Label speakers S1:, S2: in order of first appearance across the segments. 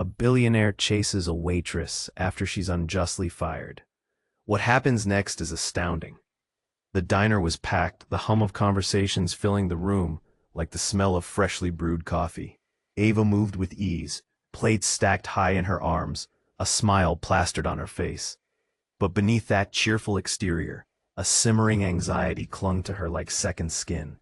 S1: A billionaire chases a waitress after she's unjustly fired. What happens next is astounding. The diner was packed, the hum of conversations filling the room like the smell of freshly brewed coffee. Ava moved with ease, plates stacked high in her arms, a smile plastered on her face. But beneath that cheerful exterior, a simmering anxiety clung to her like second skin.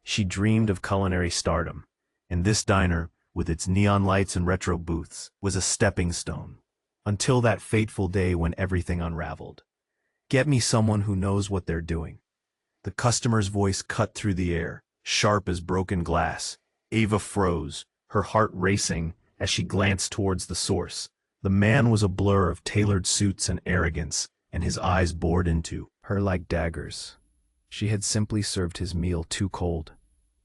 S1: She dreamed of culinary stardom, and this diner, with its neon lights and retro booths, was a stepping stone. Until that fateful day when everything unraveled. "Get me someone who knows what they're doing." The customer's voice cut through the air, sharp as broken glass. Ava froze, her heart racing as she glanced towards the source. The man was a blur of tailored suits and arrogance, and his eyes bored into her like daggers. She had simply served his meal too cold,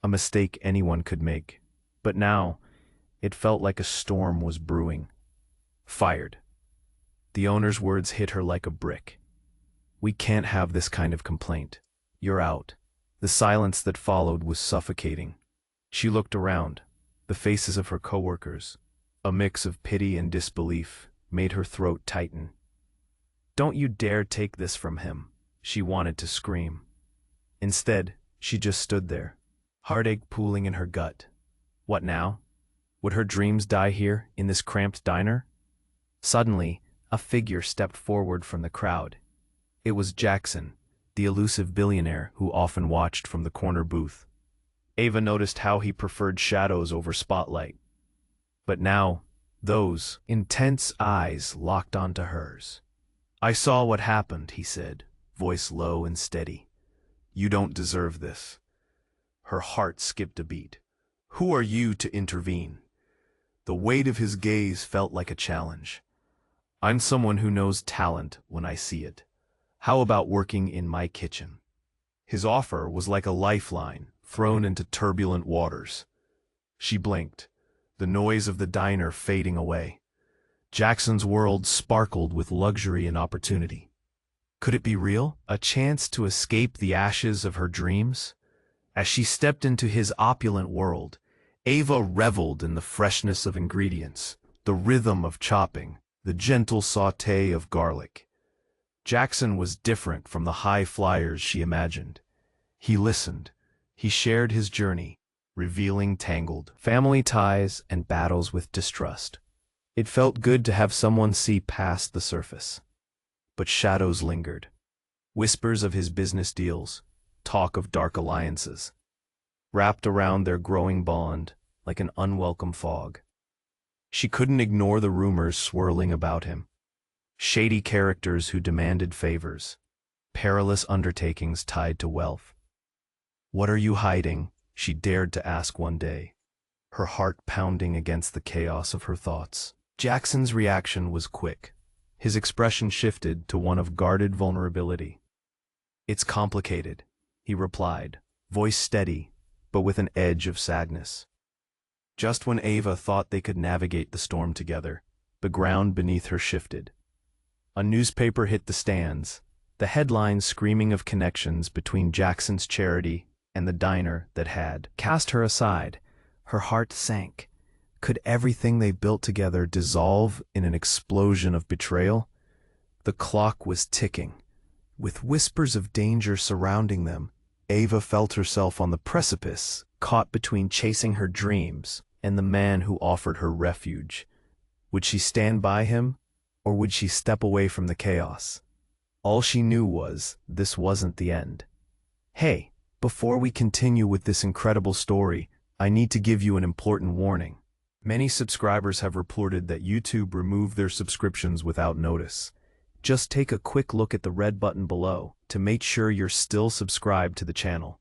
S1: a mistake anyone could make. But now, it felt like a storm was brewing. "Fired." The owner's words hit her like a brick. "We can't have this kind of complaint. You're out." The silence that followed was suffocating. She looked around. The faces of her coworkers, a mix of pity and disbelief, made her throat tighten. "Don't you dare take this from him," she wanted to scream. Instead, she just stood there, heartache pooling in her gut. What now? Would her dreams die here, in this cramped diner? Suddenly, a figure stepped forward from the crowd. It was Jackson, the elusive billionaire who often watched from the corner booth. Ava noticed how he preferred shadows over spotlight. But now, those intense eyes locked onto hers. "I saw what happened," he said, voice low and steady. "You don't deserve this." Her heart skipped a beat. "Who are you to intervene?" The weight of his gaze felt like a challenge. "I'm someone who knows talent when I see it. How about working in my kitchen?" His offer was like a lifeline thrown into turbulent waters. She blinked, the noise of the diner fading away. Jackson's world sparkled with luxury and opportunity. Could it be real? A chance to escape the ashes of her dreams? As she stepped into his opulent world, Ava reveled in the freshness of ingredients, the rhythm of chopping, the gentle sauté of garlic. Jackson was different from the high flyers she imagined. He listened. He shared his journey, revealing tangled family ties and battles with distrust. It felt good to have someone see past the surface. But shadows lingered. Whispers of his business deals, talk of dark alliances, wrapped around their growing bond like an unwelcome fog. She couldn't ignore the rumors swirling about him. Shady characters who demanded favors, perilous undertakings tied to wealth. "What are you hiding?" she dared to ask one day, her heart pounding against the chaos of her thoughts. Jackson's reaction was quick. His expression shifted to one of guarded vulnerability. "It's complicated," he replied, voice steady, but with an edge of sadness. Just when Ava thought they could navigate the storm together, the ground beneath her shifted. A newspaper hit the stands, the headlines screaming of connections between Jackson's charity and the diner that had cast her aside. Her heart sank. Could everything they built together dissolve in an explosion of betrayal? The clock was ticking. With whispers of danger surrounding them, Ava felt herself on the precipice, caught between chasing her dreams and the man who offered her refuge. Would she stand by him, or would she step away from the chaos? All she knew was this wasn't the end. "Hey, before we continue with this incredible story, I need to give you an important warning." Many subscribers have reported that YouTube removed their subscriptions without notice. Just take a quick look at the red button below to make sure you're still subscribed to the channel.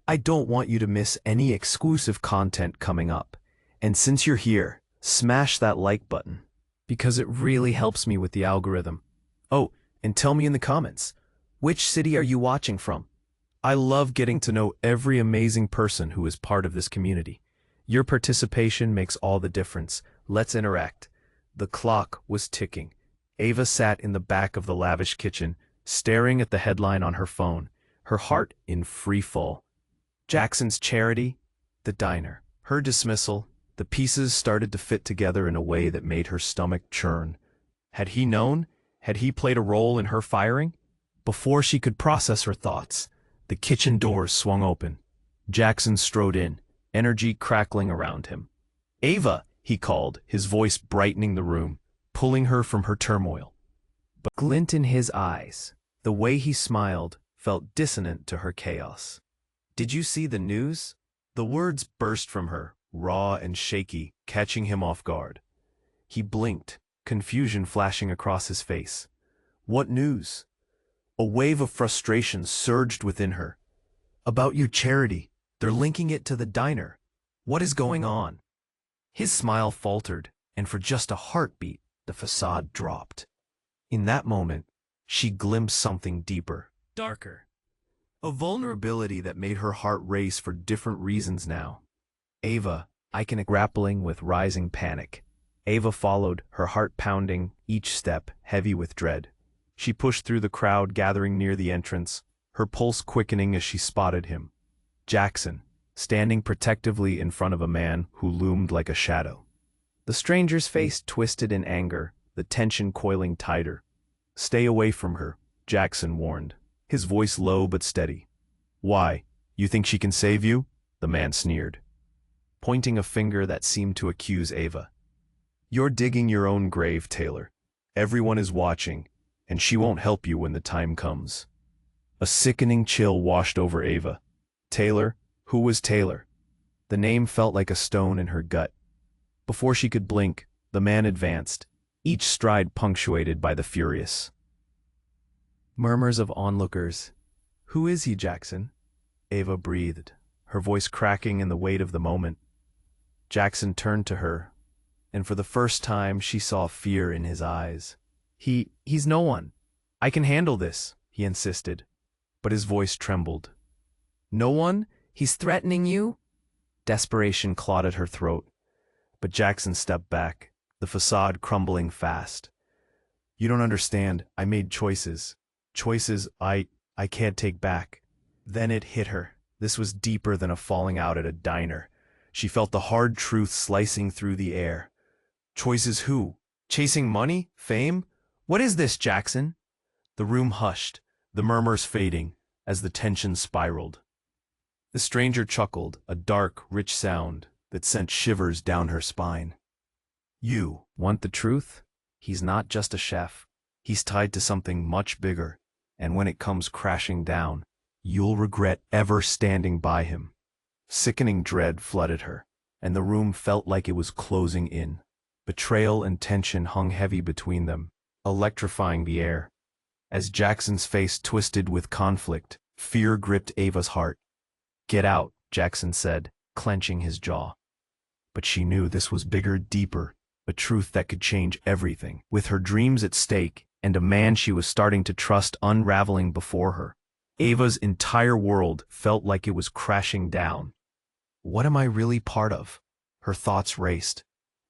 S1: I don't want you to miss any exclusive content coming up. And since you're here, smash that like button, because it really helps me with the algorithm. Oh, and tell me in the comments, which city are you watching from? I love getting to know every amazing person who is part of this community. Your participation makes all the difference. Let's interact. The clock was ticking. Ava sat in the back of the lavish kitchen, staring at the headline on her phone, her heart in free fall. Jackson's charity, the diner. Her dismissal, The pieces started to fit together in a way that made her stomach churn. Had he known? Had he played a role in her firing? Before she could process her thoughts, the kitchen doors swung open. Jackson strode in, energy crackling around him. "Ava," he called, his voice brightening the room, pulling her from her turmoil. But glint in his eyes, the way he smiled, felt dissonant to her chaos. "Did you see the news?" The words burst from her, raw and shaky, catching him off guard. He blinked, confusion flashing across his face. What news? A wave of frustration surged within her. "About your charity. They're linking it to the diner. What is going on?" His smile faltered, and for just a heartbeat, the facade dropped. In that moment, she glimpsed something deeper, darker. A vulnerability that made her heart race for different reasons now. "Ava," I can grappling with rising panic. Ava followed, her heart pounding, each step heavy with dread. She pushed through the crowd gathering near the entrance, her pulse quickening as she spotted him. Jackson, standing protectively in front of a man who loomed like a shadow. The stranger's face twisted in anger, the tension coiling tighter. "Stay away from her," Jackson warned, his voice low but steady. "Why? You think she can save you?" the man sneered, pointing a finger that seemed to accuse Ava. "You're digging your own grave, Taylor. Everyone is watching, and she won't help you when the time comes." A sickening chill washed over Ava. Taylor? Who was Taylor? The name felt like a stone in her gut. Before she could blink, the man advanced, each stride punctuated by the furious murmurs of onlookers. "Who is he, Jackson?" Ava breathed, her voice cracking in the weight of the moment. Jackson turned to her, and for the first time she saw fear in his eyes. He's no one. I can handle this," he insisted, but his voice trembled. "No one? He's threatening you?" Desperation clawed at her throat, but Jackson stepped back, the facade crumbling fast. "You don't understand. I made choices. Choices I can't take back." Then it hit her. This was deeper than a falling out at a diner. She felt the hard truth slicing through the air. Choices who? Chasing money? Fame? What is this, Jackson? The room hushed, the murmurs fading, as the tension spiraled. The stranger chuckled, a dark, rich sound that sent shivers down her spine. "You want the truth? He's not just a chef. He's tied to something much bigger, and when it comes crashing down, you'll regret ever standing by him." Sickening dread flooded her, and the room felt like it was closing in. Betrayal and tension hung heavy between them, electrifying the air. As Jackson's face twisted with conflict, fear gripped Ava's heart. "Get out," Jackson said, clenching his jaw. But she knew this was bigger, deeper, a truth that could change everything. With her dreams at stake, and a man she was starting to trust unraveling before her, Ava's entire world felt like it was crashing down. What am I really part of? Her thoughts raced.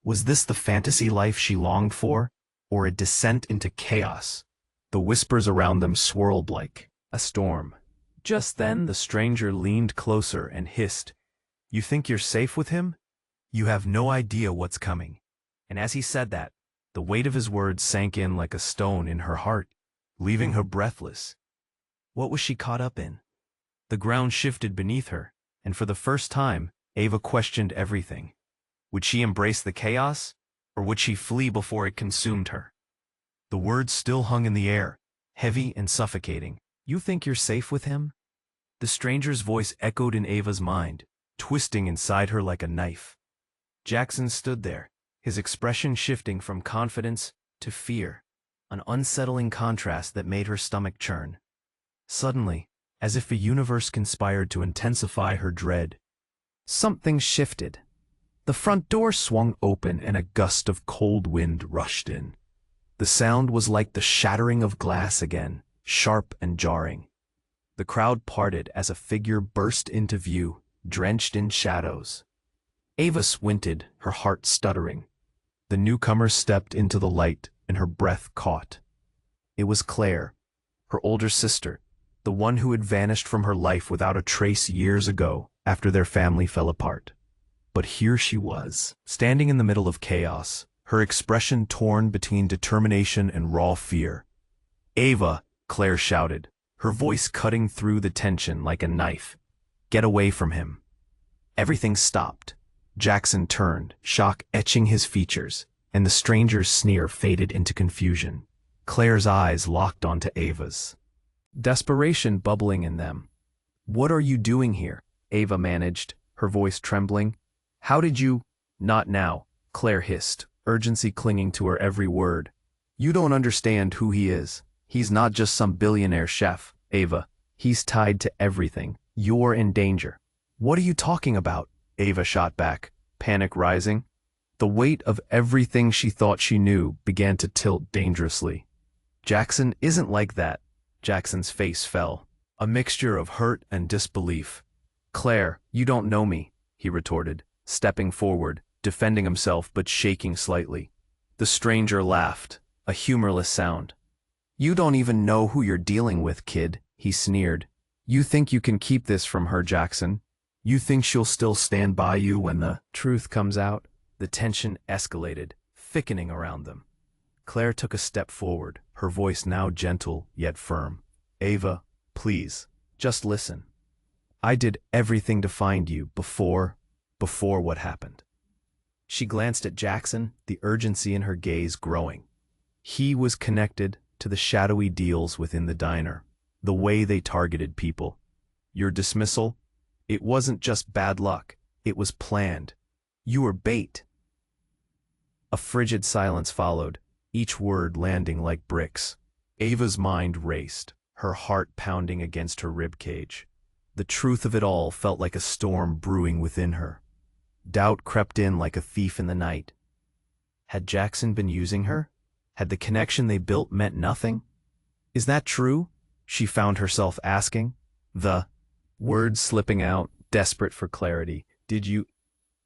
S1: Was this the fantasy life she longed for, or a descent into chaos? The whispers around them swirled like a storm. Just then the stranger leaned closer and hissed, "You think you're safe with him? You have no idea what's coming." And as he said that, the weight of his words sank in like a stone in her heart, leaving her breathless. What was she caught up in? The ground shifted beneath her, and for the first time, Ava questioned everything. Would she embrace the chaos, or would she flee before it consumed her? The words still hung in the air, heavy and suffocating. "You think you're safe with him?" The stranger's voice echoed in Ava's mind, twisting inside her like a knife. Jackson stood there, his expression shifting from confidence to fear, an unsettling contrast that made her stomach churn. Suddenly, as if the universe conspired to intensify her dread, something shifted. The front door swung open and a gust of cold wind rushed in. The sound was like the shattering of glass again, sharp and jarring. The crowd parted as a figure burst into view, drenched in shadows. Ava squinted, her heart stuttering. The newcomer stepped into the light, and her breath caught. It was Claire, her older sister, the one who had vanished from her life without a trace years ago after their family fell apart. But here she was, standing in the middle of chaos, her expression torn between determination and raw fear. "Ava," Claire shouted, her voice cutting through the tension like a knife. "Get away from him." Everything stopped. Jackson turned, shock etching his features, and the stranger's sneer faded into confusion. Claire's eyes locked onto Ava's, desperation bubbling in them. "What are you doing here?" Ava managed, her voice trembling. "How did you—" "Not now," Claire hissed, urgency clinging to her every word. "You don't understand who he is. He's not just some billionaire chef, Ava. He's tied to everything. You're in danger." "What are you talking about?" Ava shot back, panic rising. The weight of everything she thought she knew began to tilt dangerously. "Jackson isn't like that." Jackson's face fell, a mixture of hurt and disbelief. "Claire, you don't know me," he retorted, stepping forward, defending himself but shaking slightly. The stranger laughed, a humorless sound. "You don't even know who you're dealing with, kid," he sneered. "You think you can keep this from her, Jackson? You think she'll still stand by you when the truth comes out?" The tension escalated, thickening around them. Claire took a step forward, her voice now gentle yet firm. "Ava, please, just listen. I did everything to find you before what happened." She glanced at Jackson, the urgency in her gaze growing. He was connected to the shadowy deals within the diner, the way they targeted people. Your dismissal? It wasn't just bad luck, it was planned. You were bait. A frigid silence followed, each word landing like bricks. Ava's mind raced, her heart pounding against her ribcage. The truth of it all felt like a storm brewing within her. Doubt crept in like a thief in the night. Had Jackson been using her? Had the connection they built meant nothing? "Is that true?" she found herself asking, the words slipping out, desperate for clarity. "Did you—"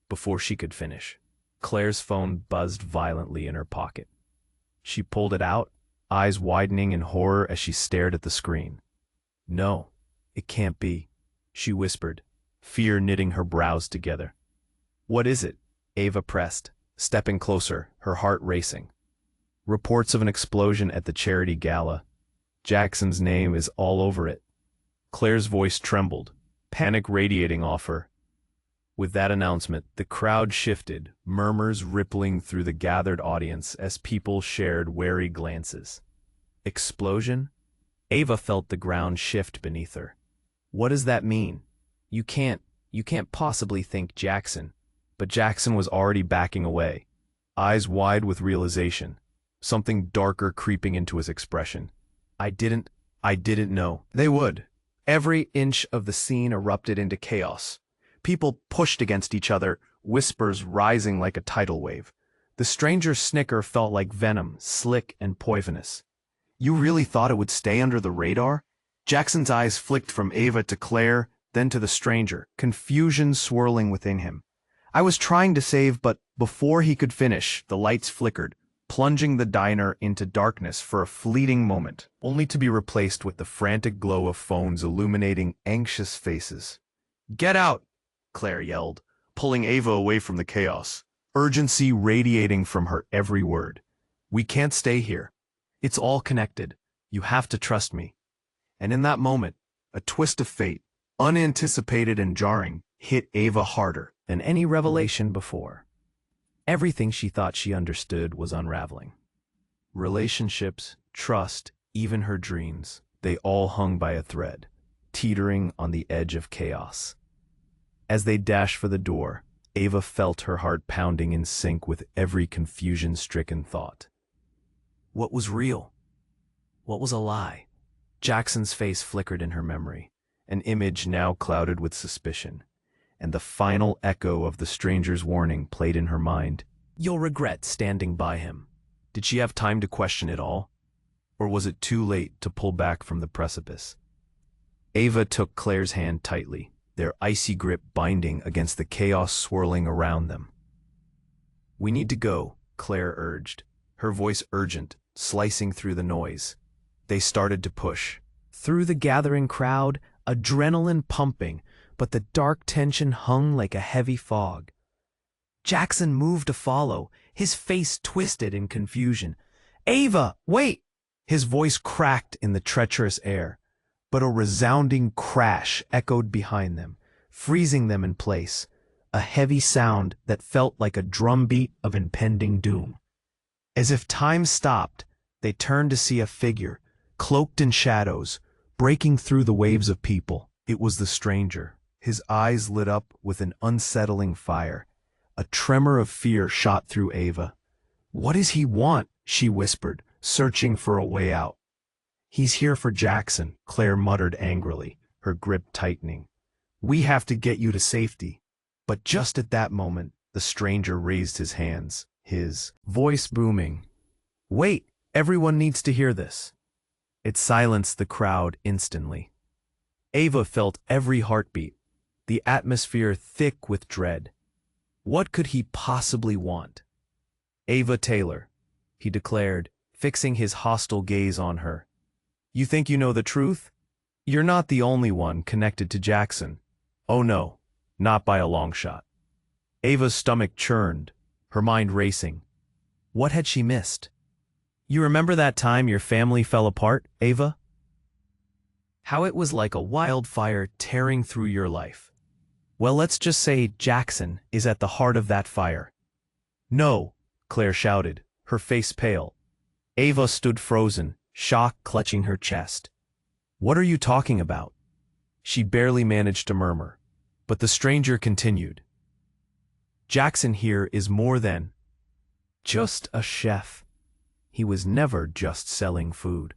S1: Before she could finish, Claire's phone buzzed violently in her pocket. She pulled it out, eyes widening in horror as she stared at the screen. "No, it can't be," she whispered, fear knitting her brows together. "What is it?" Ava pressed, stepping closer, her heart racing. "Reports of an explosion at the charity gala. Jackson's name is all over it." Claire's voice trembled, panic radiating off her. With that announcement, the crowd shifted, murmurs rippling through the gathered audience as people shared wary glances. Explosion? Ava felt the ground shift beneath her. "What does that mean? You can't possibly think Jackson." But Jackson was already backing away, eyes wide with realization, something darker creeping into his expression. I didn't know they would." Every inch of the scene erupted into chaos. People pushed against each other, whispers rising like a tidal wave. The stranger's snicker felt like venom, slick and poisonous. "You really thought it would stay under the radar?" Jackson's eyes flicked from Ava to Claire, then to the stranger, confusion swirling within him. "I was trying to save," but before he could finish, the lights flickered, plunging the diner into darkness for a fleeting moment, only to be replaced with the frantic glow of phones illuminating anxious faces. "Get out!" Claire yelled, pulling Ava away from the chaos, urgency radiating from her every word. "We can't stay here. It's all connected. You have to trust me." And in that moment, a twist of fate, unanticipated and jarring, hit Ava harder than any revelation before. Everything she thought she understood was unraveling. Relationships, trust, even her dreams, they all hung by a thread, teetering on the edge of chaos. As they dashed for the door, Ava felt her heart pounding in sync with every confusion-stricken thought. What was real? What was a lie? Jackson's face flickered in her memory, an image now clouded with suspicion, and the final echo of the stranger's warning played in her mind. "You'll regret standing by him." Did she have time to question it all? Or was it too late to pull back from the precipice? Ava took Claire's hand tightly, their icy grip binding against the chaos swirling around them. "We need to go," Claire urged, her voice urgent, slicing through the noise. They started to push. Through the gathering crowd, adrenaline pumping, but the dark tension hung like a heavy fog. Jackson moved to follow, his face twisted in confusion. "Ava, wait!" His voice cracked in the treacherous air, but a resounding crash echoed behind them, freezing them in place, a heavy sound that felt like a drumbeat of impending doom. As if time stopped, they turned to see a figure, cloaked in shadows, breaking through the waves of people. It was the stranger. His eyes lit up with an unsettling fire. A tremor of fear shot through Ava. "What does he want?" she whispered, searching for a way out. "He's here for Jackson," Claire muttered angrily, her grip tightening. "We have to get you to safety." But just at that moment, the stranger raised his hands, his voice booming. "Wait, everyone needs to hear this." It silenced the crowd instantly. Ava felt every heartbeat, the atmosphere thick with dread. What could he possibly want? "Ava Taylor," he declared, fixing his hostile gaze on her. "You think you know the truth? You're not the only one connected to Jackson. Oh no, not by a long shot." Ava's stomach churned, her mind racing. What had she missed? "You remember that time your family fell apart, Ava? How it was like a wildfire tearing through your life. Well, let's just say Jackson is at the heart of that fire." "No," Claire shouted, her face pale. Ava stood frozen, shock clutching her chest. "What are you talking about?" She barely managed to murmur, but the stranger continued. "Jackson here is more than just a chef. He was never just selling food.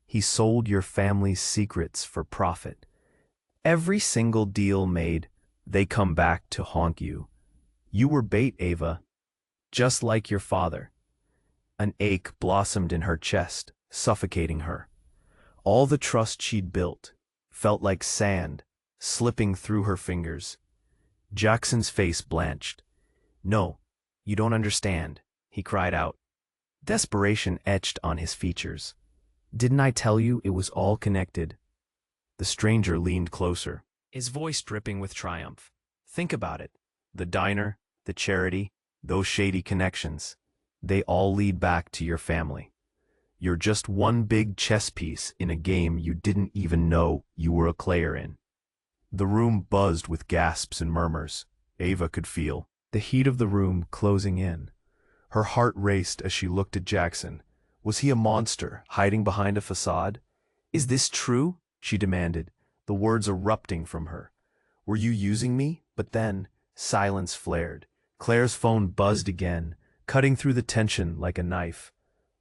S1: He sold your family's secrets for profit. Every single deal made, they come back to haunt you. You were bait, Ava, just like your father." An ache blossomed in her chest, suffocating her. All the trust she'd built felt like sand slipping through her fingers. Jackson's face blanched. "No, you don't understand," he cried out. Desperation etched on his features. "Didn't I tell you it was all connected?" The stranger leaned closer, his voice dripping with triumph. "Think about it. The diner, the charity, those shady connections. They all lead back to your family. You're just one big chess piece in a game you didn't even know you were a player in." The room buzzed with gasps and murmurs. Ava could feel the heat of the room closing in. Her heart raced as she looked at Jackson. Was he a monster hiding behind a facade? "Is this true?" she demanded, the words erupting from her. "Were you using me?" But then, silence flared. Claire's phone buzzed again, cutting through the tension like a knife.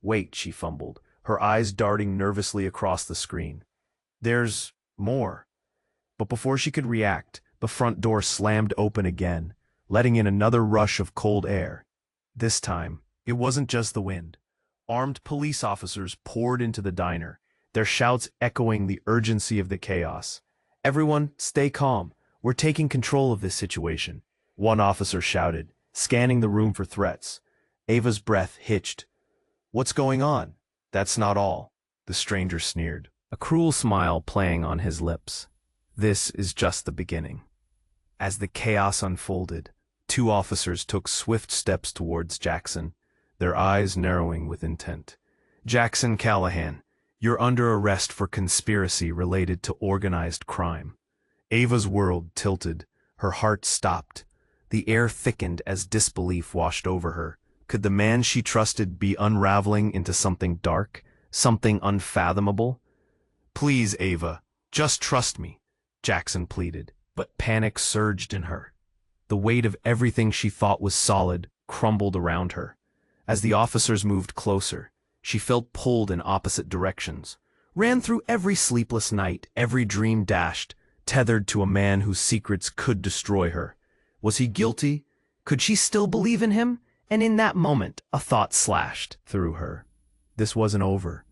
S1: "Wait," she fumbled, her eyes darting nervously across the screen. "There's more." But before she could react, the front door slammed open again, letting in another rush of cold air. This time, it wasn't just the wind. Armed police officers poured into the diner, their shouts echoing the urgency of the chaos. "Everyone, stay calm. We're taking control of this situation," one officer shouted, scanning the room for threats. Ava's breath hitched. "What's going on?" "That's not all," the stranger sneered, a cruel smile playing on his lips. "This is just the beginning." As the chaos unfolded, two officers took swift steps towards Jackson, their eyes narrowing with intent. "Jackson Callahan, you're under arrest for conspiracy related to organized crime." Ava's world tilted, her heart stopped. The air thickened as disbelief washed over her. Could the man she trusted be unraveling into something dark, something unfathomable? "Please, Ava, just trust me," Jackson pleaded, but panic surged in her. The weight of everything she thought was solid crumbled around her. As the officers moved closer, she felt pulled in opposite directions. Ran through every sleepless night, every dream dashed, tethered to a man whose secrets could destroy her. Was he guilty? Could she still believe in him? And in that moment, a thought slashed through her. This wasn't over.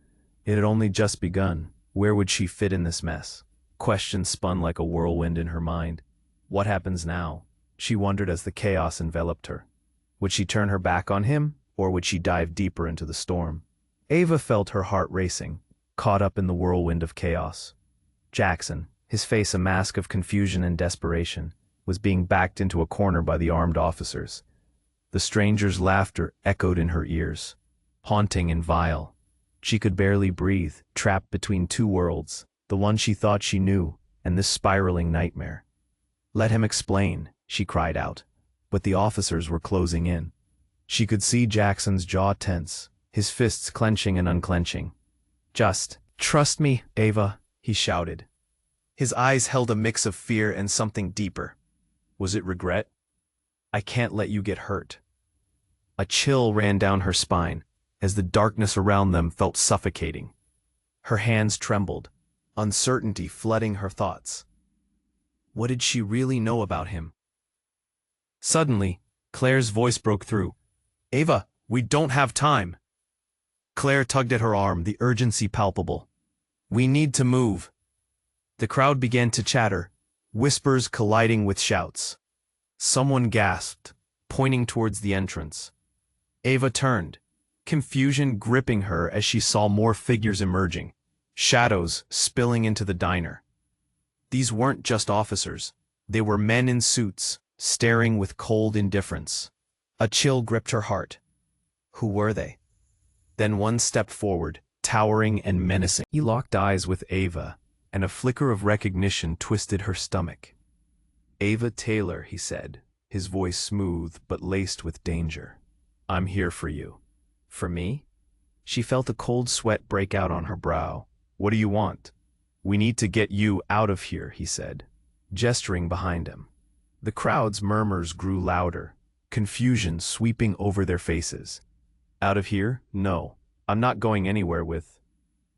S1: It had only just begun. Where would she fit in this mess? Questions spun like a whirlwind in her mind. What happens now? She wondered as the chaos enveloped her. Would she turn her back on him, or would she dive deeper into the storm? Ava felt her heart racing, caught up in the whirlwind of chaos. Jackson, his face a mask of confusion and desperation, was being backed into a corner by the armed officers. The stranger's laughter echoed in her ears, haunting and vile. She could barely breathe, trapped between two worlds, the one she thought she knew, and this spiraling nightmare. "Let him explain," she cried out, but the officers were closing in. She could see Jackson's jaw tense, his fists clenching and unclenching. "Just trust me, Ava," he shouted. His eyes held a mix of fear and something deeper. Was it regret? "I can't let you get hurt." A chill ran down her spine, as the darkness around them felt suffocating. Her hands trembled, uncertainty flooding her thoughts. What did she really know about him? Suddenly, Claire's voice broke through. "Ava, we don't have time." Claire tugged at her arm, the urgency palpable. "We need to move." The crowd began to chatter, whispers colliding with shouts. Someone gasped, pointing towards the entrance. Ava turned, confusion gripping her as she saw more figures emerging, shadows spilling into the diner. These weren't just officers. They were men in suits, staring with cold indifference. A chill gripped her heart. Who were they? Then one stepped forward, towering and menacing. He locked eyes with Ava, and a flicker of recognition twisted her stomach. "Ava Taylor," he said, his voice smooth but laced with danger. "I'm here for you." "For me?" She felt a cold sweat break out on her brow. "What do you want?" "We need to get you out of here," he said, gesturing behind him. The crowd's murmurs grew louder, confusion sweeping over their faces. "Out of here? No, I'm not going anywhere with—"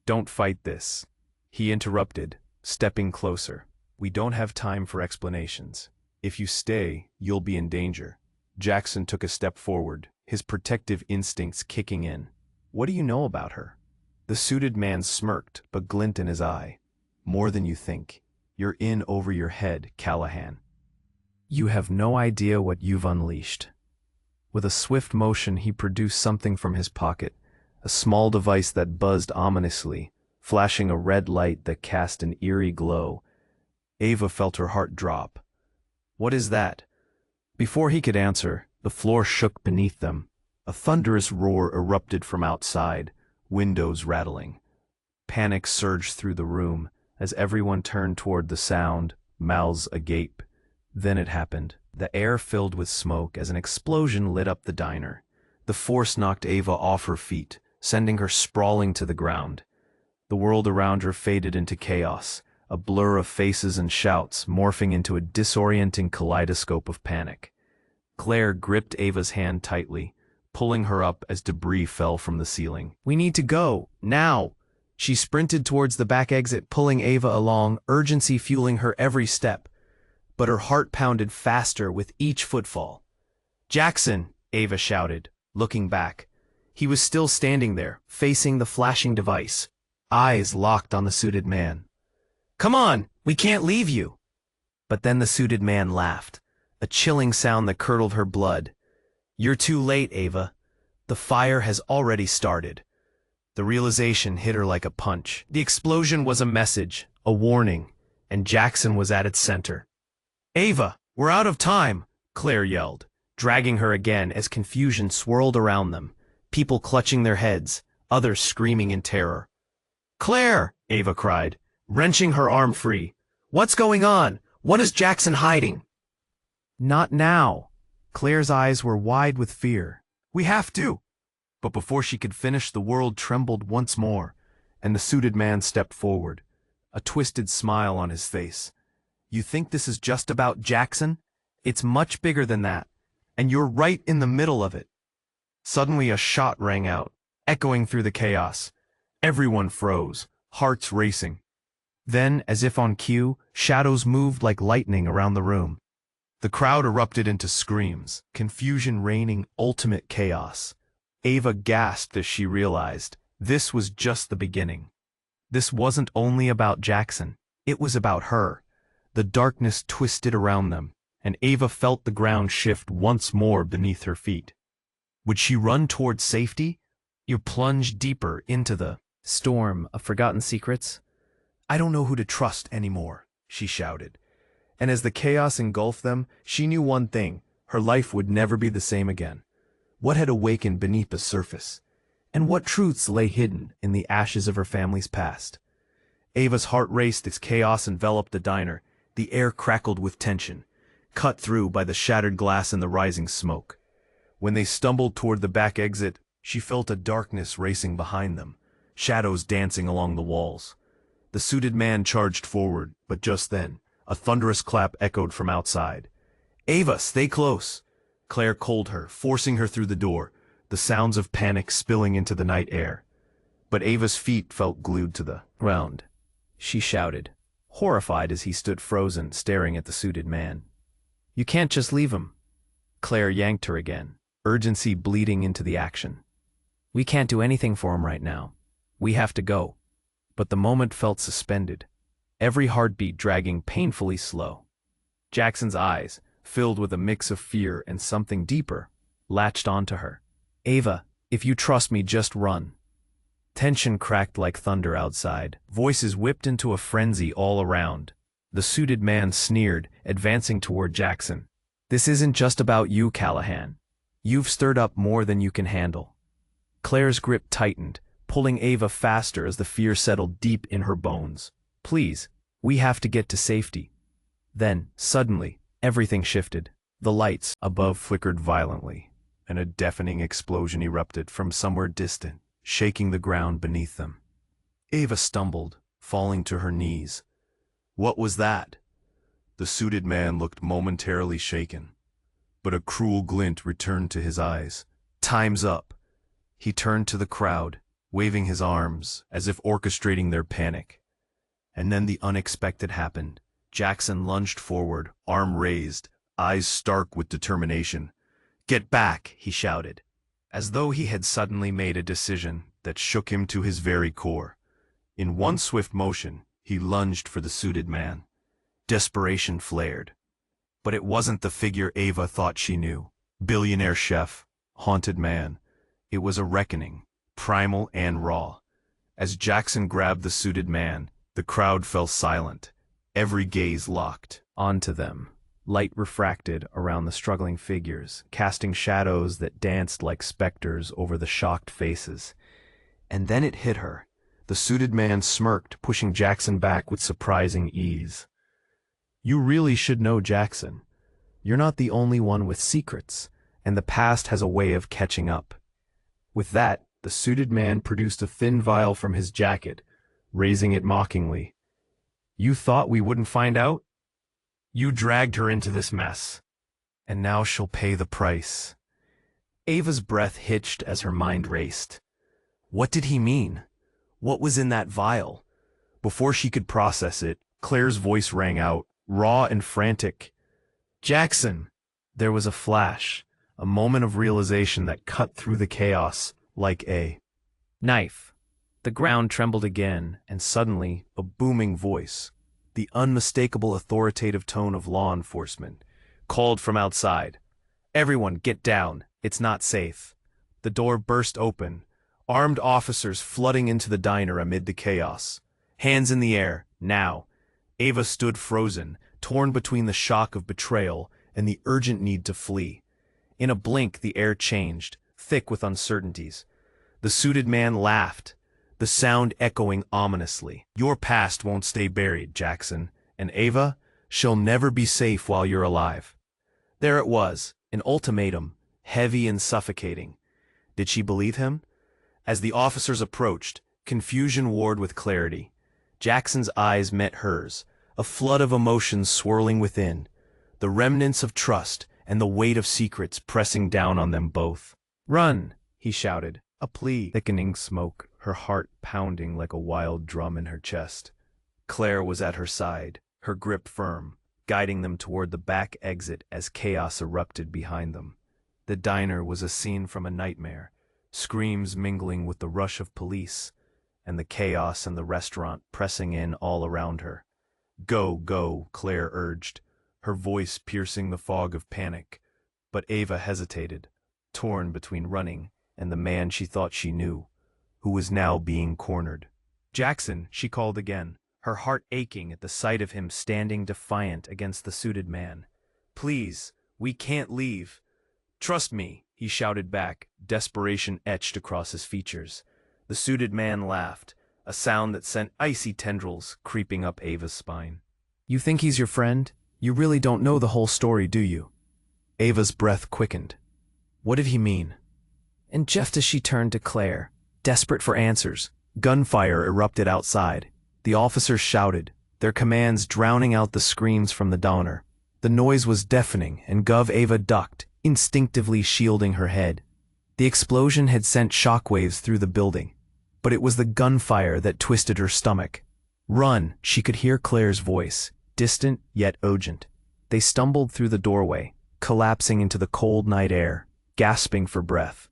S1: "Don't fight this," he interrupted, stepping closer. "We don't have time for explanations. If you stay, you'll be in danger." Jackson took a step forward, his protective instincts kicking in. "What do you know about her?" The suited man smirked, but glint in his eye. "More than you think. You're in over your head, Callahan. You have no idea what you've unleashed." With a swift motion, he produced something from his pocket, a small device that buzzed ominously, flashing a red light that cast an eerie glow. Ava felt her heart drop. "What is that?" Before he could answer, the floor shook beneath them. A thunderous roar erupted from outside, windows rattling. Panic surged through the room as everyone turned toward the sound, mouths agape. Then it happened. The air filled with smoke as an explosion lit up the diner. The force knocked Ava off her feet, sending her sprawling to the ground. The world around her faded into chaos, a blur of faces and shouts morphing into a disorienting kaleidoscope of panic. Claire gripped Ava's hand tightly, pulling her up as debris fell from the ceiling. "We need to go, now!" She sprinted towards the back exit, pulling Ava along, urgency fueling her every step. But her heart pounded faster with each footfall. "Jackson!" Ava shouted, looking back. He was still standing there, facing the flashing device, eyes locked on the suited man. "Come on, we can't leave you!" But then the suited man laughed, a chilling sound that curdled her blood. "You're too late, Ava. The fire has already started." The realization hit her like a punch. The explosion was a message, a warning, and Jackson was at its center. "Ava, we're out of time!" Claire yelled, dragging her again as confusion swirled around them, people clutching their heads, others screaming in terror. "Claire!" Ava cried, wrenching her arm free. "What's going on? What is Jackson hiding?" "Not now." Claire's eyes were wide with fear. "We have to!" But before she could finish, the world trembled once more, and the suited man stepped forward, a twisted smile on his face. "You think this is just about Jackson? It's much bigger than that, and you're right in the middle of it." Suddenly a shot rang out, echoing through the chaos. Everyone froze, hearts racing. Then, as if on cue, shadows moved like lightning around the room. The crowd erupted into screams, confusion reigning ultimate chaos. Ava gasped as she realized this was just the beginning. This wasn't only about Jackson, it was about her. The darkness twisted around them, and Ava felt the ground shift once more beneath her feet. Would she run toward safety, or plunge deeper into the storm of forgotten secrets? "I don't know who to trust anymore," she shouted. And as the chaos engulfed them, she knew one thing. Her life would never be the same again. What had awakened beneath the surface? And what truths lay hidden in the ashes of her family's past? Ava's heart raced as chaos enveloped the diner. The air crackled with tension, cut through by the shattered glass and the rising smoke. When they stumbled toward the back exit, she felt a darkness racing behind them, shadows dancing along the walls. The suited man charged forward, but just then, a thunderous clap echoed from outside. "Ava, stay close!" Claire called her, forcing her through the door, the sounds of panic spilling into the night air. But Ava's feet felt glued to the ground. She shouted, horrified as he stood frozen, staring at the suited man. "You can't just leave him." Claire yanked her again, urgency bleeding into the action. "We can't do anything for him right now. We have to go." But the moment felt suspended, every heartbeat dragging painfully slow. Jackson's eyes, filled with a mix of fear and something deeper, latched onto her. "Ava, if you trust me, just run." Tension cracked like thunder outside. Voices whipped into a frenzy all around. The suited man sneered, advancing toward Jackson. "This isn't just about you, Callahan. You've stirred up more than you can handle." Claire's grip tightened, pulling Ava faster as the fear settled deep in her bones. "Please, we have to get to safety." Then, suddenly, everything shifted. The lights above flickered violently, and a deafening explosion erupted from somewhere distant, shaking the ground beneath them. Ava stumbled, falling to her knees. What was that? The suited man looked momentarily shaken, but a cruel glint returned to his eyes. "Time's up." He turned to the crowd, waving his arms as if orchestrating their panic. And then the unexpected happened. Jackson lunged forward, arm raised, eyes stark with determination. "Get back!" he shouted, as though he had suddenly made a decision that shook him to his very core. In one swift motion, he lunged for the suited man. Desperation flared. But it wasn't the figure Ava thought she knew. Billionaire chef, haunted man. It was a reckoning, primal and raw. As Jackson grabbed the suited man, the crowd fell silent, every gaze locked onto them. Light refracted around the struggling figures, casting shadows that danced like specters over the shocked faces. And then it hit her. The suited man smirked, pushing Jackson back with surprising ease. "You really should know, Jackson. You're not the only one with secrets, and the past has a way of catching up." With that, the suited man produced a thin vial from his jacket, raising it mockingly. "You thought we wouldn't find out? You dragged her into this mess, and now she'll pay the price." Ava's breath hitched as her mind raced. What did he mean? What was in that vial? Before she could process it, Claire's voice rang out, raw and frantic. "Jackson!" There was a flash, a moment of realization that cut through the chaos like a knife. The ground trembled again, and suddenly, a booming voice, the unmistakable authoritative tone of law enforcement, called from outside. "Everyone, get down. It's not safe." The door burst open, armed officers flooding into the diner amid the chaos. Hands in the air, now. Ava stood frozen, torn between the shock of betrayal and the urgent need to flee. In a blink, the air changed, thick with uncertainties. The suited man laughed, the sound echoing ominously. "Your past won't stay buried, Jackson, and Ava, she'll never be safe while you're alive." There it was, an ultimatum, heavy and suffocating. Did she believe him? As the officers approached, confusion warred with clarity. Jackson's eyes met hers, a flood of emotions swirling within, the remnants of trust and the weight of secrets pressing down on them both. "Run!" he shouted, a plea thickening smoke, her heart pounding like a wild drum in her chest. Claire was at her side, her grip firm, guiding them toward the back exit as chaos erupted behind them. The diner was a scene from a nightmare, screams mingling with the rush of police, and the chaos in the restaurant pressing in all around her. "Go, go," Claire urged, her voice piercing the fog of panic. But Ava hesitated, torn between running and the man she thought she knew, who was now being cornered. "Jackson," she called again, her heart aching at the sight of him standing defiant against the suited man. "Please, We can't leave. Trust me, he shouted back, desperation etched across his features. The suited man laughed, a sound that sent icy tendrils creeping up Ava's spine. You think he's your friend? You really don't know the whole story, do you? Ava's breath quickened. What did he mean? And just as she turned to Claire, desperate for answers, gunfire erupted outside. The officers shouted, their commands drowning out the screams from the downer. The noise was deafening, and Ava ducked, instinctively shielding her head. The explosion had sent shockwaves through the building, but it was the gunfire that twisted her stomach. Run, she could hear Claire's voice, distant yet urgent. They stumbled through the doorway, collapsing into the cold night air, gasping for breath.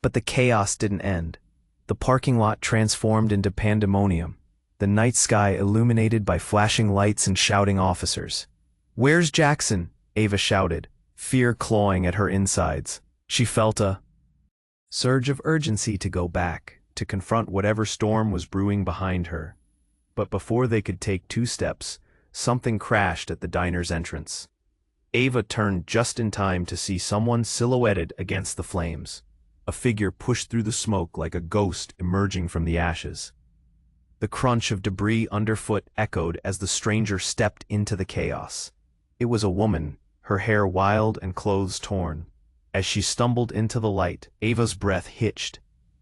S1: But the chaos didn't end. The parking lot transformed into pandemonium, the night sky illuminated by flashing lights and shouting officers. Where's Jackson? Ava shouted, fear clawing at her insides. She felt a surge of urgency to go back, to confront whatever storm was brewing behind her. But before they could take 2 steps, something crashed at the diner's entrance. Ava turned just in time to see someone silhouetted against the flames. A figure pushed through the smoke like a ghost emerging from the ashes. The crunch of debris underfoot echoed as the stranger stepped into the chaos. It was a woman, her hair wild and clothes torn. As she stumbled into the light, Ava's breath hitched.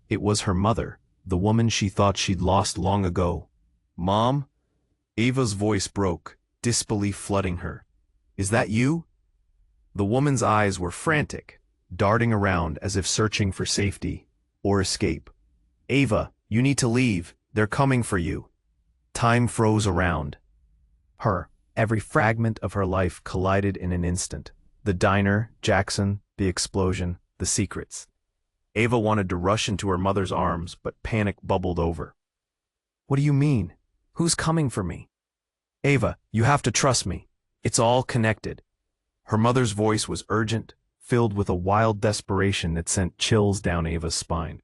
S1: It was her mother, the woman she thought she'd lost long ago. Mom? Ava's voice broke, disbelief flooding her. Is that you? The woman's eyes were frantic, darting around as if searching for safety or escape. Ava, you need to leave. They're coming for you. Time froze around her. Every fragment of her life collided in an instant. The diner, Jackson, the explosion, the secrets. Ava wanted to rush into her mother's arms, but panic bubbled over. What do you mean? Who's coming for me? Ava, you have to trust me. It's all connected. Her mother's voice was urgent, filled with a wild desperation that sent chills down Ava's spine.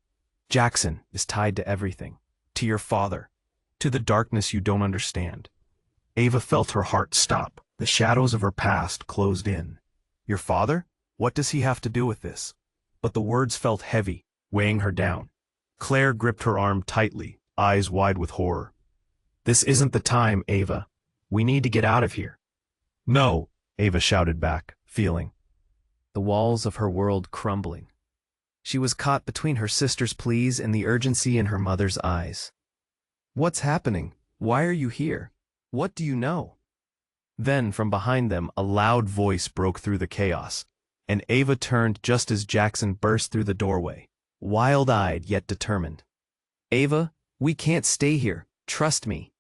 S1: Jackson is tied to everything. To your father. To the darkness you don't understand. Ava felt her heart stop. The shadows of her past closed in. Your father? What does he have to do with this? But the words felt heavy, weighing her down. Claire gripped her arm tightly, eyes wide with horror. This isn't the time, Ava. We need to get out of here. No, Ava shouted back, feeling the walls of her world crumbling. She was caught between her sister's pleas and the urgency in her mother's eyes. What's happening? Why are you here? What do you know? Then, from behind them, a loud voice broke through the chaos, and Ava turned just as Jackson burst through the doorway, wild-eyed yet determined. Ava, we can't stay here. Trust me.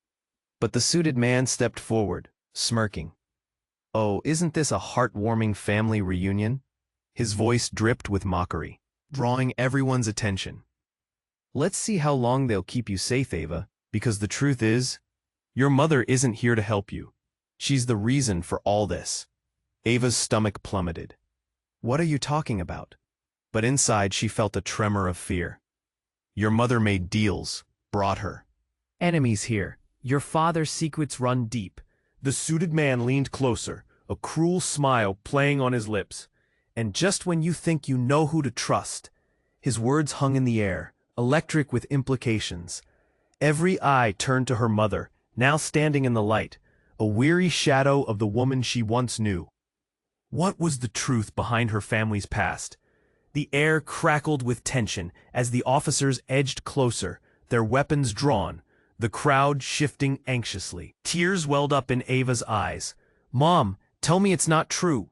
S1: But the suited man stepped forward, smirking. Oh, isn't this a heartwarming family reunion? His voice dripped with mockery, drawing everyone's attention. Let's see how long they'll keep you safe, Ava, because the truth is, your mother isn't here to help you. She's the reason for all this. Ava's stomach plummeted. What are you talking about? But inside she felt a tremor of fear. Your mother made deals, brought her enemies here. Your father's secrets run deep. The suited man leaned closer, a cruel smile playing on his lips. And just when you think you know who to trust, his words hung in the air, electric with implications. Every eye turned to her mother, now standing in the light, a weary shadow of the woman she once knew. What was the truth behind her family's past? The air crackled with tension as the officers edged closer, their weapons drawn, the crowd shifting anxiously. Tears welled up in Ava's eyes. Mom, tell me it's not true.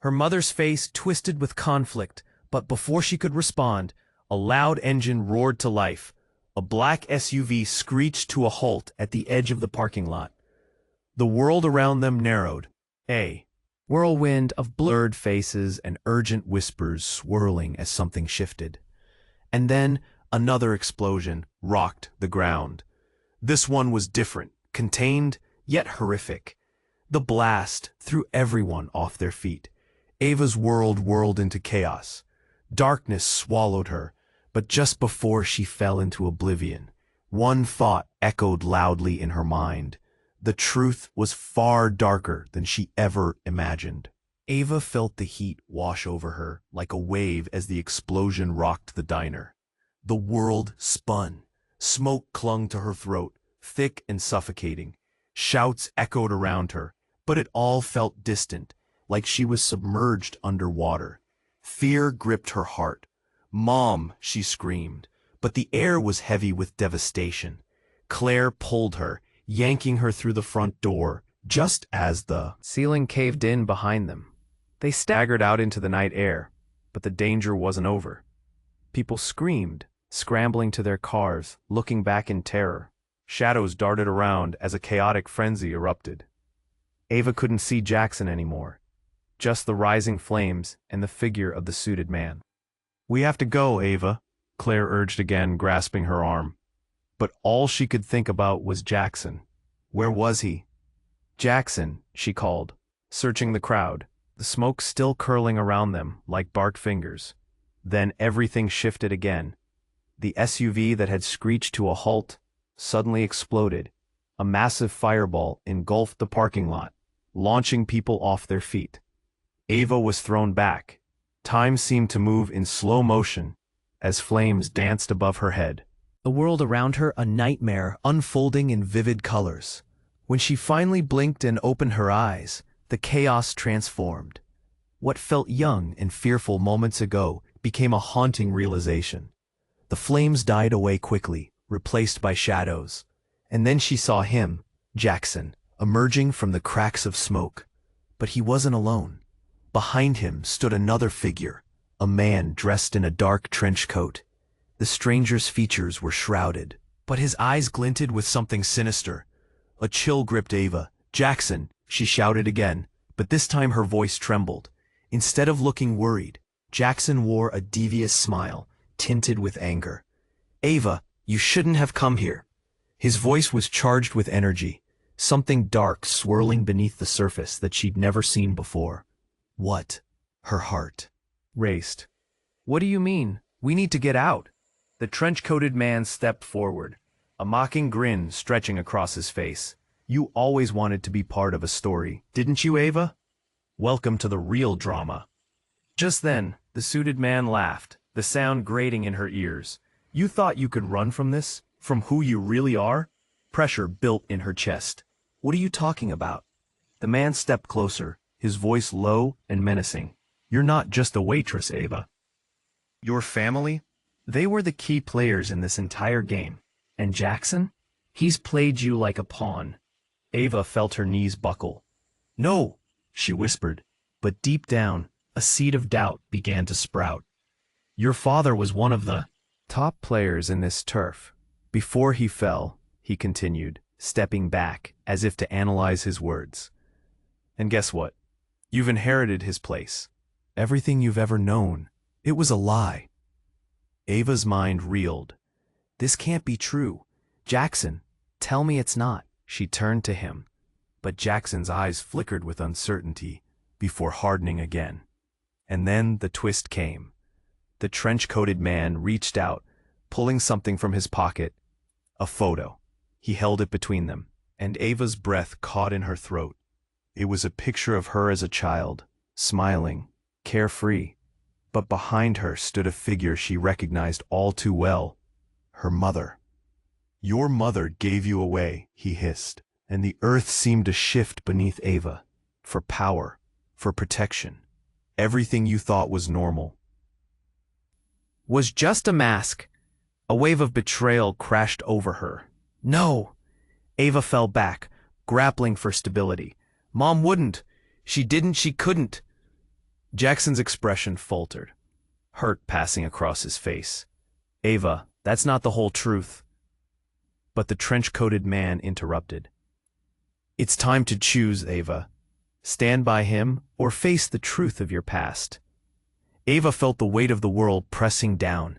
S1: Her mother's face twisted with conflict, but before she could respond, a loud engine roared to life. A black SUV screeched to a halt at the edge of the parking lot. The world around them narrowed. A whirlwind of blurred faces and urgent whispers swirling as something shifted. And then another explosion rocked the ground. This one was different, contained, yet horrific. The blast threw everyone off their feet. Ava's world whirled into chaos. Darkness swallowed her, but just before she fell into oblivion, one thought echoed loudly in her mind. The truth was far darker than she ever imagined. Ava felt the heat wash over her like a wave as the explosion rocked the diner. The world spun. Smoke clung to her throat, thick and suffocating. Shouts echoed around her, but it all felt distant, like she was submerged underwater. Fear gripped her heart. "Mom," she screamed, but the air was heavy with devastation. Claire pulled her, yanking her through the front door, just as the ceiling caved in behind them. They staggered out into the night air, but the danger wasn't over. People screamed, scrambling to their cars, looking back in terror. Shadows darted around as a chaotic frenzy erupted. Ava couldn't see Jackson anymore, just the rising flames and the figure of the suited man. "We have to go, Ava," Claire urged again, grasping her arm. But all she could think about was Jackson. Where was he? "Jackson," she called, searching the crowd, the smoke still curling around them like barbed fingers. Then everything shifted again. The SUV that had screeched to a halt suddenly exploded. A massive fireball engulfed the parking lot, launching people off their feet. Ava was thrown back. Time seemed to move in slow motion as flames danced above her head. The world around her a nightmare unfolding in vivid colors. When she finally blinked and opened her eyes, the chaos transformed. What felt young and fearful moments ago became a haunting realization. The flames died away quickly, replaced by shadows. And then she saw him, Jackson, emerging from the cracks of smoke. But he wasn't alone. Behind him stood another figure, a man dressed in a dark trench coat. The stranger's features were shrouded, but his eyes glinted with something sinister. A chill gripped Ava. "Jackson," she shouted again, but this time her voice trembled. Instead of looking worried, Jackson wore a devious smile, tinted with anger. "Ava, you shouldn't have come here." His voice was charged with energy, something dark swirling beneath the surface that she'd never seen before. What? Her heart raced. "What do you mean? We need to get out." The trench-coated man stepped forward, a mocking grin stretching across his face. "You always wanted to be part of a story, didn't you, Ava? Welcome to the real drama." Just then, the suited man laughed, the sound grating in her ears. "You thought you could run from this? From who you really are?" Pressure built in her chest. "What are you talking about?" The man stepped closer, his voice low and menacing. "You're not just a waitress, Ava. Your family? They were the key players in this entire game. And Jackson? He's played you like a pawn." Ava felt her knees buckle. "No," she whispered, but deep down, a seed of doubt began to sprout. "Your father was one of the top players in this turf. Before he fell," he continued, stepping back as if to analyze his words. "And guess what? You've inherited his place. Everything you've ever known. It was a lie." Ava's mind reeled. "This can't be true. Jackson, tell me it's not." She turned to him, but Jackson's eyes flickered with uncertainty before hardening again. And then the twist came. The trench-coated man reached out, pulling something from his pocket. A photo. He held it between them, and Ava's breath caught in her throat. It was a picture of her as a child, smiling, carefree. But behind her stood a figure she recognized all too well. Her mother. "Your mother gave you away," he hissed, and the earth seemed to shift beneath Ava. For power, for protection. Everything you thought was normal was just a mask. A wave of betrayal crashed over her. "No!" Ava fell back, grappling for stability. "Mom wouldn't. She didn't, she couldn't." Jackson's expression faltered, hurt passing across his face. "Ava, that's not the whole truth." But the trench-coated man interrupted. "It's time to choose, Ava. Stand by him or face the truth of your past." Ava felt the weight of the world pressing down.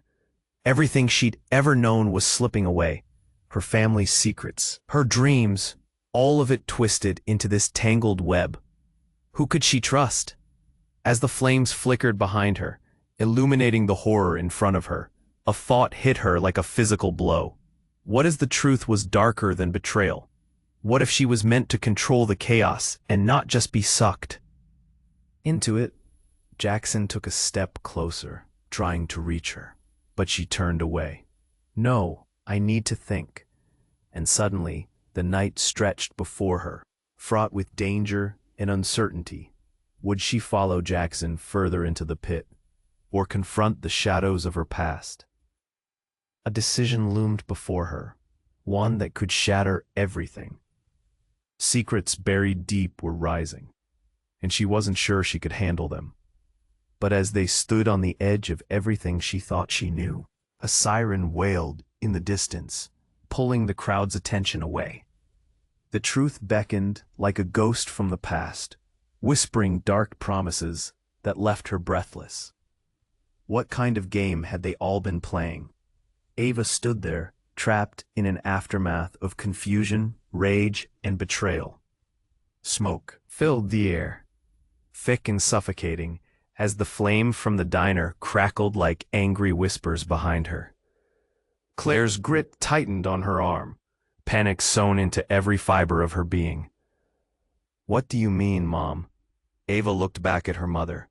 S1: Everything she'd ever known was slipping away. Her family's secrets, her dreams, all of it twisted into this tangled web. Who could she trust? As the flames flickered behind her, illuminating the horror in front of her, a thought hit her like a physical blow. What if the truth was darker than betrayal? What if she was meant to control the chaos and not just be sucked? Into it, Jackson took a step closer, trying to reach her, but she turned away. No, I need to think. And suddenly, the night stretched before her, fraught with danger and uncertainty. Would she follow Jackson further into the pit, or confront the shadows of her past? A decision loomed before her, one that could shatter everything. Secrets buried deep were rising, and she wasn't sure she could handle them. But as they stood on the edge of everything she thought she knew, a siren wailed in the distance, pulling the crowd's attention away. The truth beckoned like a ghost from the past, whispering dark promises that left her breathless. What kind of game had they all been playing? Ava stood there, trapped in an aftermath of confusion, rage, and betrayal. Smoke filled the air, thick and suffocating, as the flame from the diner crackled like angry whispers behind her. Claire's grip tightened on her arm, panic sewn into every fiber of her being. "What do you mean, Mom?" Ava looked back at her mother.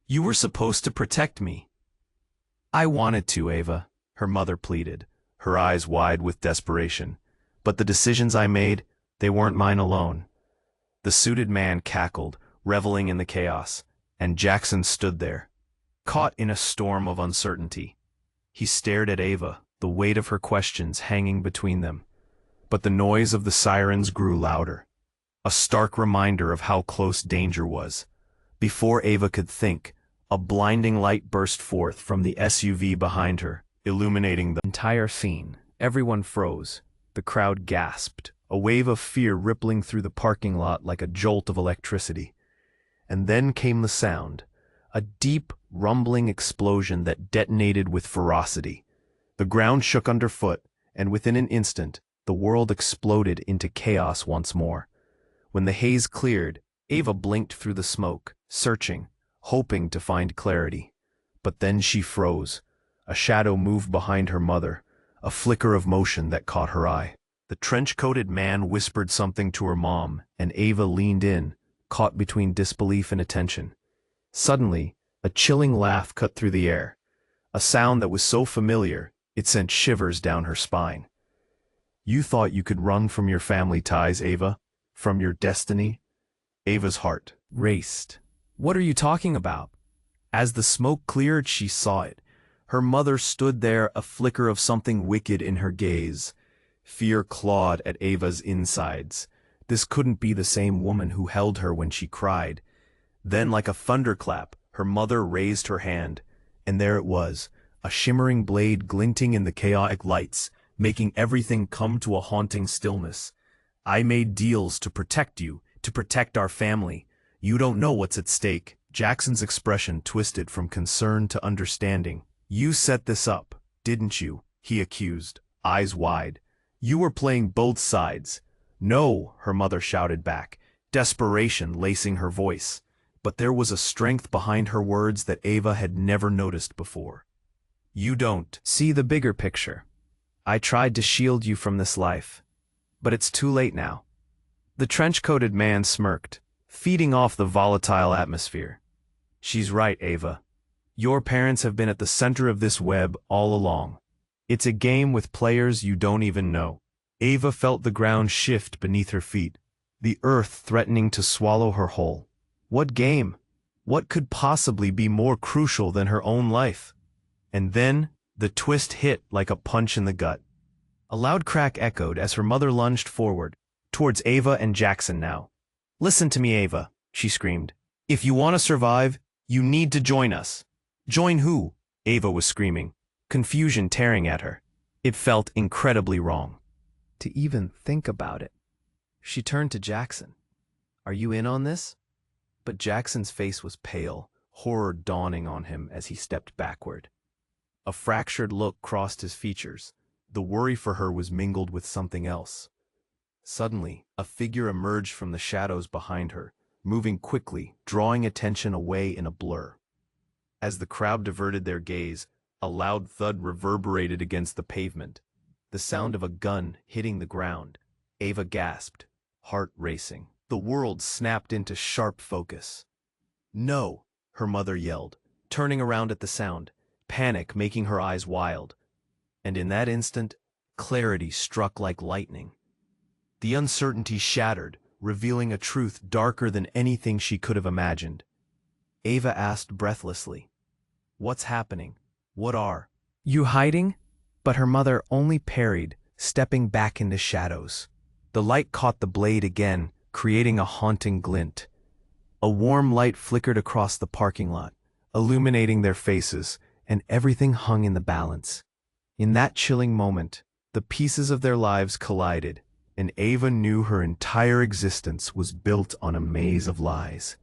S1: "You were supposed to protect me." "I wanted to, Ava," her mother pleaded, her eyes wide with desperation. "But the decisions I made, they weren't mine alone." The suited man cackled, reveling in the chaos, and Jackson stood there, caught in a storm of uncertainty. He stared at Ava, the weight of her questions hanging between them. But the noise of the sirens grew louder, a stark reminder of how close danger was. Before Ava could think, a blinding light burst forth from the SUV behind her, illuminating the entire scene. Everyone froze. The crowd gasped, a wave of fear rippling through the parking lot like a jolt of electricity. And then came the sound, a deep, rumbling explosion that detonated with ferocity. The ground shook underfoot, and within an instant, the world exploded into chaos once more. When the haze cleared, Ava blinked through the smoke, searching, hoping to find clarity. But then she froze. A shadow moved behind her mother, a flicker of motion that caught her eye. The trench-coated man whispered something to her mom, and Ava leaned in, caught between disbelief and attention. Suddenly, a chilling laugh cut through the air, a sound that was so familiar, it sent shivers down her spine. "You thought you could run from your family ties, Ava? From your destiny?" Ava's heart raced. "What are you talking about?" As the smoke cleared, she saw it. Her mother stood there, a flicker of something wicked in her gaze. Fear clawed at Ava's insides. This couldn't be the same woman who held her when she cried. Then, like a thunderclap, her mother raised her hand, and there it was, a shimmering blade glinting in the chaotic lights, making everything come to a haunting stillness. "I made deals to protect you, to protect our family. You don't know what's at stake." Jackson's expression twisted from concern to understanding. "You set this up, didn't you?" he accused, eyes wide. "You were playing both sides." "No," her mother shouted back, desperation lacing her voice. But there was a strength behind her words that Ava had never noticed before. "You don't see the bigger picture. I tried to shield you from this life, but it's too late now." The trench-coated man smirked, feeding off the volatile atmosphere. "She's right, Ava. Your parents have been at the center of this web all along. It's a game with players you don't even know." Ava felt the ground shift beneath her feet, the earth threatening to swallow her whole. What game? What could possibly be more crucial than her own life? And then, the twist hit like a punch in the gut. A loud crack echoed as her mother lunged forward, towards Ava and Jackson now. "Listen to me, Ava," she screamed. "If you want to survive, you need to join us." "Join who?" Ava was screaming, confusion tearing at her. It felt incredibly wrong to even think about it. She turned to Jackson. "Are you in on this?" But Jackson's face was pale, horror dawning on him as he stepped backward. A fractured look crossed his features. The worry for her was mingled with something else. Suddenly, a figure emerged from the shadows behind her, moving quickly, drawing attention away in a blur. As the crowd diverted their gaze, a loud thud reverberated against the pavement, the sound of a gun hitting the ground. Ava gasped, heart racing. The world snapped into sharp focus. No, her mother yelled, turning around at the sound, panic making her eyes wild. And in that instant, clarity struck like lightning. The uncertainty shattered, revealing a truth darker than anything she could have imagined. Ava asked breathlessly, "What's happening? What are you hiding?" But her mother only parried, stepping back into shadows. The light caught the blade again, creating a haunting glint. A warm light flickered across the parking lot, illuminating their faces, and everything hung in the balance. In that chilling moment, the pieces of their lives collided, and Ava knew her entire existence was built on a maze of lies.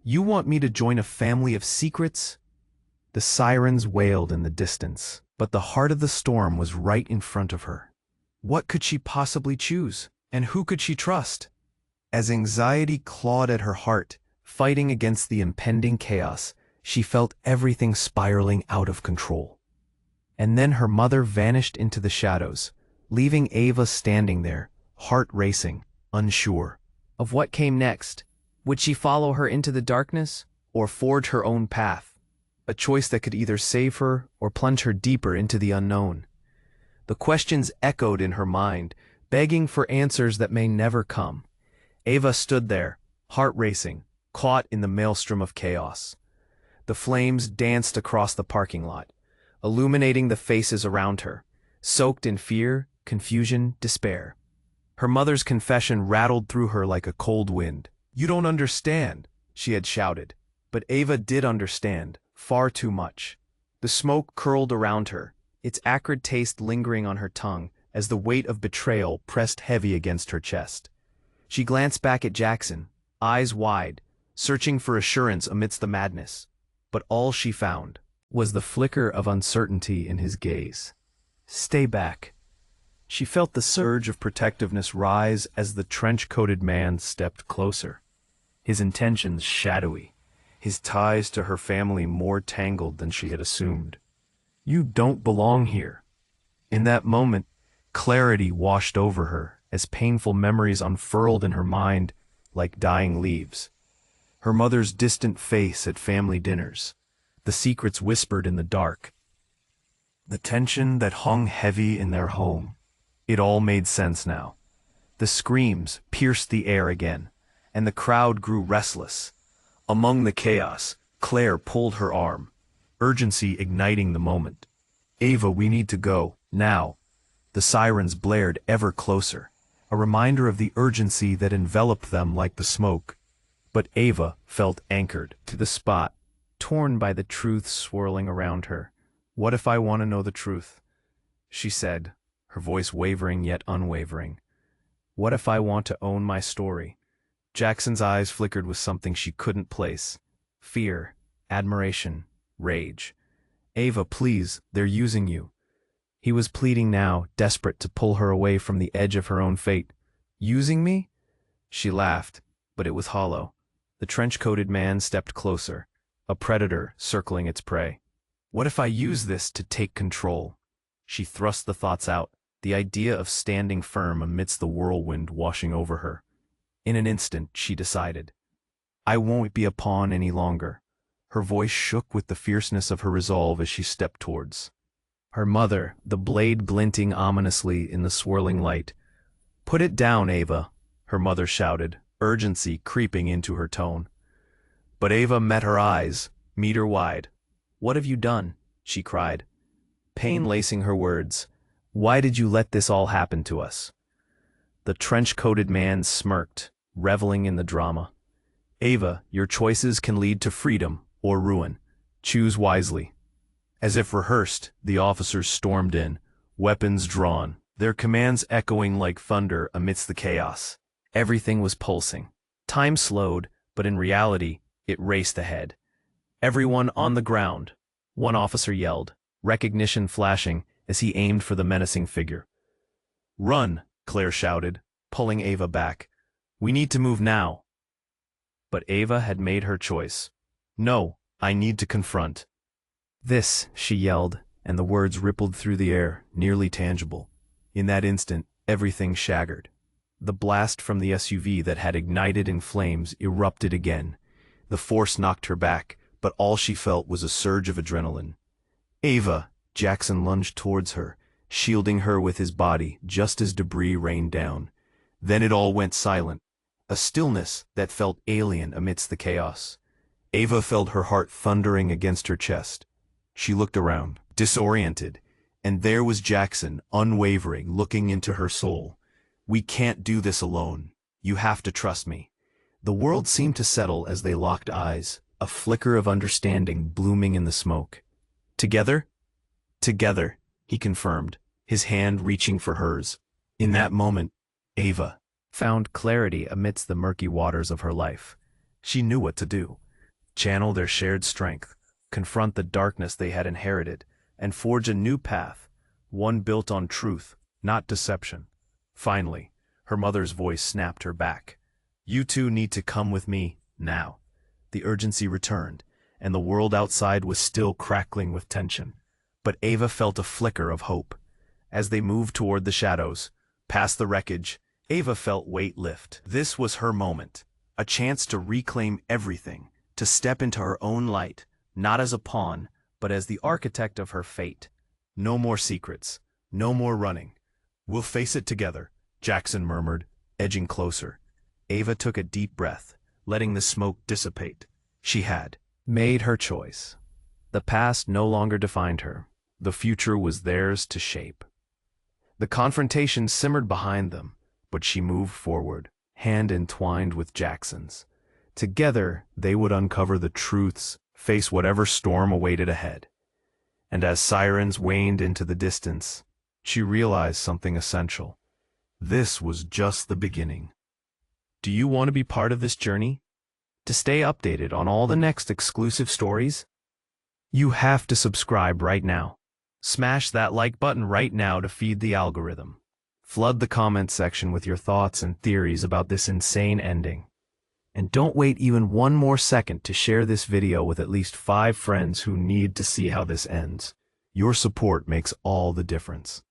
S1: "You want me to join a family of secrets?" The sirens wailed in the distance, but the heart of the storm was right in front of her. What could she possibly choose, and who could she trust? As anxiety clawed at her heart, fighting against the impending chaos, she felt everything spiraling out of control. And then her mother vanished into the shadows, leaving Ava standing there, heart racing, unsure of what came next. Would she follow her into the darkness, or forge her own path? A choice that could either save her or plunge her deeper into the unknown. The questions echoed in her mind, begging for answers that may never come. Ava stood there, heart racing, caught in the maelstrom of chaos. The flames danced across the parking lot, illuminating the faces around her, soaked in fear, confusion, despair. Her mother's confession rattled through her like a cold wind. "You don't understand," she had shouted. But Ava did understand, far too much. The smoke curled around her, its acrid taste lingering on her tongue as the weight of betrayal pressed heavy against her chest. She glanced back at Jackson, eyes wide, searching for assurance amidst the madness. But all she found was the flicker of uncertainty in his gaze. "Stay back." She felt the surge of protectiveness rise as the trench-coated man stepped closer. His intentions shadowy, his ties to her family more tangled than she had assumed. "You don't belong here." In that moment, clarity washed over her as painful memories unfurled in her mind like dying leaves. Her mother's distant face at family dinners, the secrets whispered in the dark, the tension that hung heavy in their home. It all made sense now. The screams pierced the air again, and the crowd grew restless. Among the chaos, Claire pulled her arm, urgency igniting the moment. "Ava, we need to go, now." The sirens blared ever closer, a reminder of the urgency that enveloped them like the smoke. But Ava felt anchored to the spot, torn by the truth swirling around her. "What if I want to know the truth?" she said, her voice wavering yet unwavering. "What if I want to own my story?" Jackson's eyes flickered with something she couldn't place. Fear, admiration, rage. "Ava, please, they're using you." He was pleading now, desperate to pull her away from the edge of her own fate. "Using me?" She laughed, but it was hollow. The trench-coated man stepped closer, a predator circling its prey. "What if I use this to take control?" She thrust the thoughts out, the idea of standing firm amidst the whirlwind washing over her. In an instant, she decided. "I won't be a pawn any longer." Her voice shook with the fierceness of her resolve as she stepped towards her mother, the blade glinting ominously in the swirling light. "Put it down, Ava," her mother shouted, urgency creeping into her tone. But Ava met her eyes, meter wide. "What have you done?" she cried, pain lacing her words. "Why did you let this all happen to us?" The trench-coated man smirked, reveling in the drama. "Ava, your choices can lead to freedom or ruin. Choose wisely." As if rehearsed, the officers stormed in, weapons drawn, their commands echoing like thunder amidst the chaos. Everything was pulsing. Time slowed, but in reality, it raced ahead. "Everyone on the ground," one officer yelled, recognition flashing as he aimed for the menacing figure. "Run," Claire shouted, pulling Ava back. "We need to move now." But Ava had made her choice. "No, I need to confront." "This," she yelled, and the words rippled through the air, nearly tangible. In that instant, everything shattered. The blast from the SUV that had ignited in flames erupted again, The force knocked her back, but all she felt was a surge of adrenaline. "Ava!" Jackson lunged towards her, shielding her with his body just as debris rained down. Then it all went silent, a stillness that felt alien amidst the chaos. Ava felt her heart thundering against her chest. She looked around, disoriented, and there was Jackson, unwavering, looking into her soul. "We can't do this alone. You have to trust me." The world seemed to settle as they locked eyes, a flicker of understanding blooming in the smoke. "Together?" "Together," he confirmed, his hand reaching for hers. In that moment, Ava found clarity amidst the murky waters of her life. She knew what to do: channel their shared strength, confront the darkness they had inherited, and forge a new path, one built on truth, not deception. Finally, her mother's voice snapped her back. "You two need to come with me, now." The urgency returned, and the world outside was still crackling with tension. But Ava felt a flicker of hope. As they moved toward the shadows, past the wreckage, Ava felt weight lift. This was her moment, a chance to reclaim everything, to step into her own light, not as a pawn, but as the architect of her fate. No more secrets, no more running. "We'll face it together," Jackson murmured, edging closer. Ava took a deep breath, letting the smoke dissipate. She had made her choice. The past no longer defined her. The future was theirs to shape. The confrontation simmered behind them, but she moved forward, hand entwined with Jackson's. Together, they would uncover the truths, face whatever storm awaited ahead. And as sirens waned into the distance, she realized something essential. This was just the beginning. Do you want to be part of this journey? To stay updated on all the next exclusive stories? You have to subscribe right now. Smash that like button right now to feed the algorithm. Flood the comment section with your thoughts and theories about this insane ending. And don't wait even one more second to share this video with at least 5 friends who need to see how this ends. Your support makes all the difference.